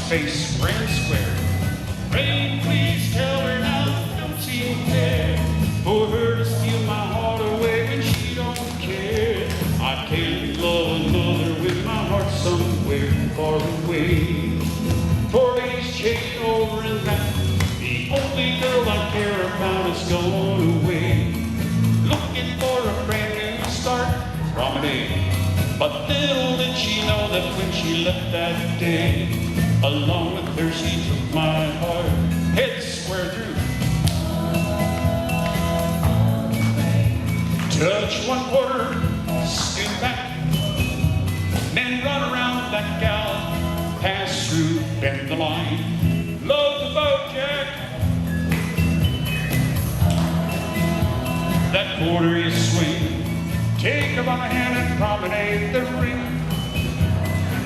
space, grand square. Rain, please tell her now, don't seem fair for her to steal my heart away when she don't care. I can't love another with my heart somewhere far away. 4 days chain over and back, the only girl I care about is gone away. Looking for a brand new start, promenade. But little did she know that when she left that day, along with her she took my heart, head square through. Touch 1/4, scoot back, then run around that gal, pass through, bend the line, load the boat, Jack. That quarter you swing, take her by the hand and promenade the ring.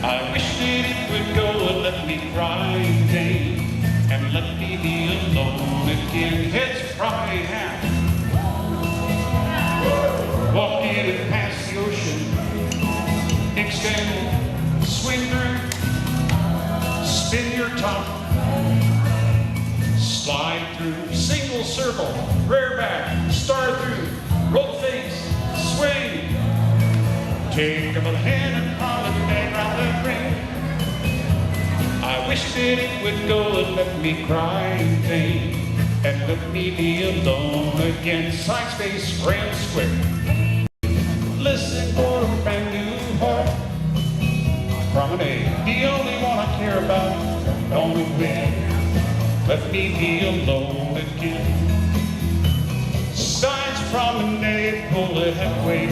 I wish that it would go and let me cry in vain, and let me be alone again. Heads promenade half, walk in and pass the ocean, extend, swing through, spin your top, slide through, single circle, rear back, star through, roll face, swing. Take her by the hand and promenade round the ring. I wish that it would go and let me cry in vain, and let me be alone again. Side space, grand square. Listen for a brand new heart, promenade. The only one I care about, gone away. Let me be alone again. Sides promenade, pull it halfway.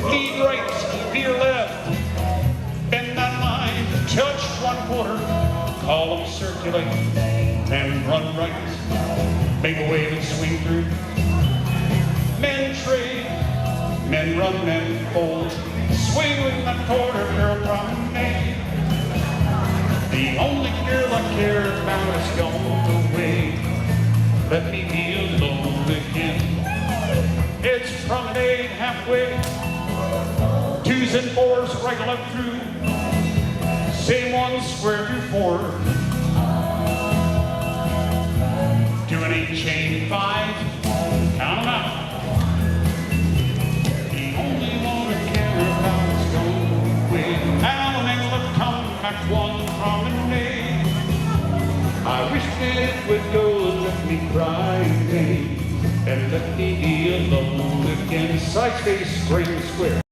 Lead right, veer left, bend that line, touch 1/4, column circulate, then run right, make a wave and swing through. Men trade, men run, men fold, swing with that quarter, girl promenade. The only girl I care about is gone away. Let me be alone again. It's promenade halfway, 2s and 4s, right and left through, same one square through 4. 2 and 8 chain 5, count them out. The only one I care about is gone away. Now and then left come back 1 promenade. I wish that it would go and let me cry in vain, and let me be alone again. Side space, grand square.